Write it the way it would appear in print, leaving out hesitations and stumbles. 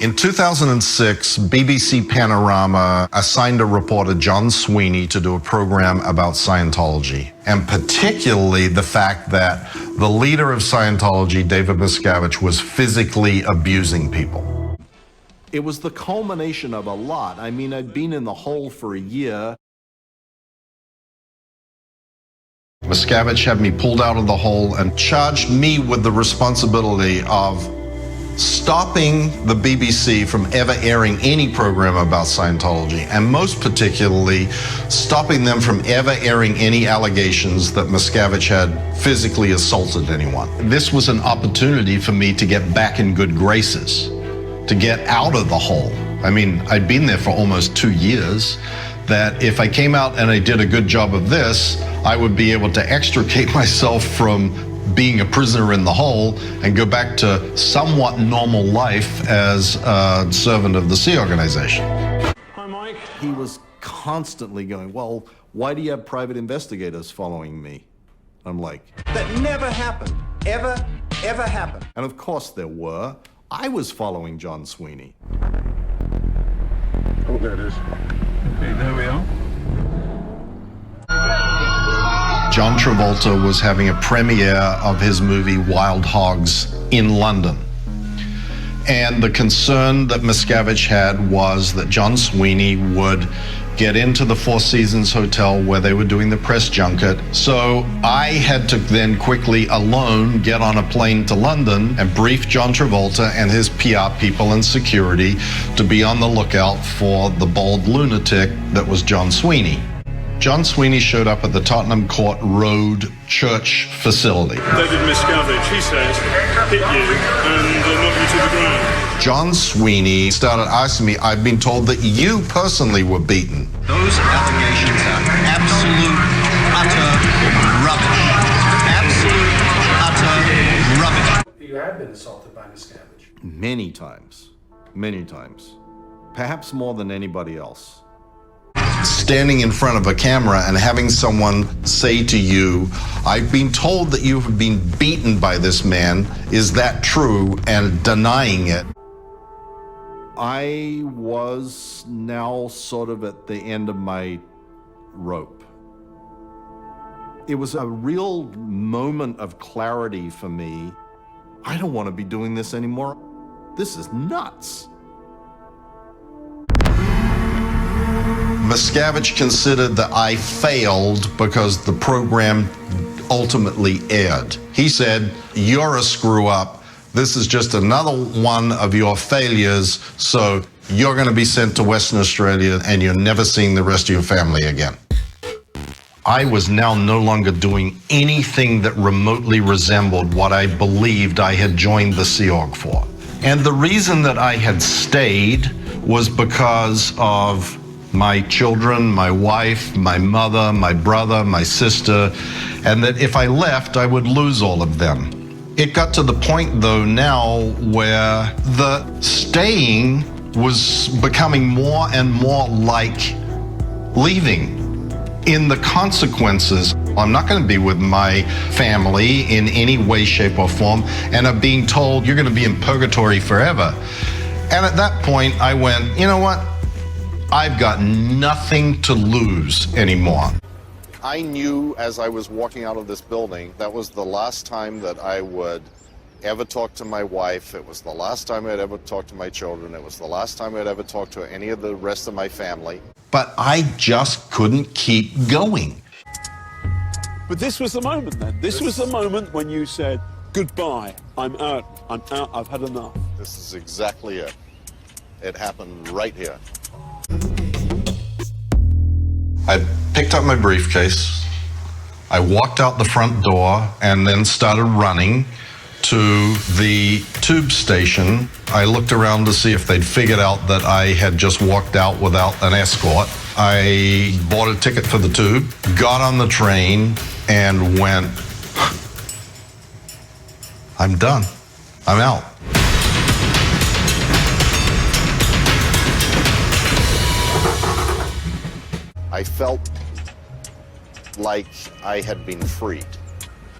In 2006, BBC Panorama assigned a reporter, John Sweeney, to do a program about Scientology, and particularly the fact that the leader of Scientology, David Miscavige, was physically abusing people. It was the culmination of a lot. I mean, I'd been in the hole for a year. Miscavige had me pulled out of the hole and charged me with the responsibility of stopping the BBC from ever airing any program about Scientology, and most particularly stopping them from ever airing any allegations that Miscavige had physically assaulted anyone. This was an opportunity for me to get back in good graces, to get out of the hole. I mean, I'd been there for almost 2 years, that if I came out and I did a good job of this, I would be able to extricate myself from being a prisoner in the hole and go back to somewhat normal life as a servant of the Sea Organization. Hi, Mike. He was constantly going, well, why do you have private investigators following me? I'm like, that never happened. Ever happened. And of course there were. I was following John Sweeney. Oh, there it is. Okay, there we are. John Travolta was having a premiere of his movie Wild Hogs in London. And the concern that Miscavige had was that John Sweeney would get into the Four Seasons Hotel where they were doing the press junket. So I had to then quickly alone get on a plane to London and brief John Travolta and his PR people and security to be on the lookout for the bald lunatic that was John Sweeney. John Sweeney showed up at the Tottenham Court Road church facility. David Miscavige, he says, hit you and knocked you to the ground. John Sweeney started asking me, I've been told that you personally were beaten. Those allegations are absolute, utter rubbish. Absolute, utter rubbish. You have been assaulted by Miscavige. Many times. Many times. Perhaps more than anybody else. Standing in front of a camera and having someone say to you, I've been told that you have been beaten by this man, is that true? And denying it. I was now sort of at the end of my rope. It was a real moment of clarity for me. I don't want to be doing this anymore. This is nuts. Miscavige considered that I failed because the program ultimately aired. He said, you're a screw up. This is just another one of your failures, so you're going to be sent to Western Australia and you're never seeing the rest of your family again. I was now no longer doing anything that remotely resembled what I believed I had joined the Sea Org for. And the reason that I had stayed was because of my children, my wife, my mother, my brother, my sister, and that if I left, I would lose all of them. It got to the point, though, now where the staying was becoming more and more like leaving. In the consequences, I'm not going to be with my family in any way, shape, or form, and I'm being told you're going to be in purgatory forever. And at that point, I went, you know what? I've got nothing to lose anymore. I knew as I was walking out of this building, that was the last time that I would ever talk to my wife. It was the last time I'd ever talk to my children. It was the last time I'd ever talk to any of the rest of my family. But I just couldn't keep going. But this was the moment then. This was the moment when you said, goodbye, I'm out, I've had enough. This is exactly it. It happened right here. I picked up my briefcase, I walked out the front door and then started running to the tube station. I looked around to see if they'd figured out that I had just walked out without an escort. I bought a ticket for the tube, got on the train, and went, I'm done. I'm out. I felt like I had been freed.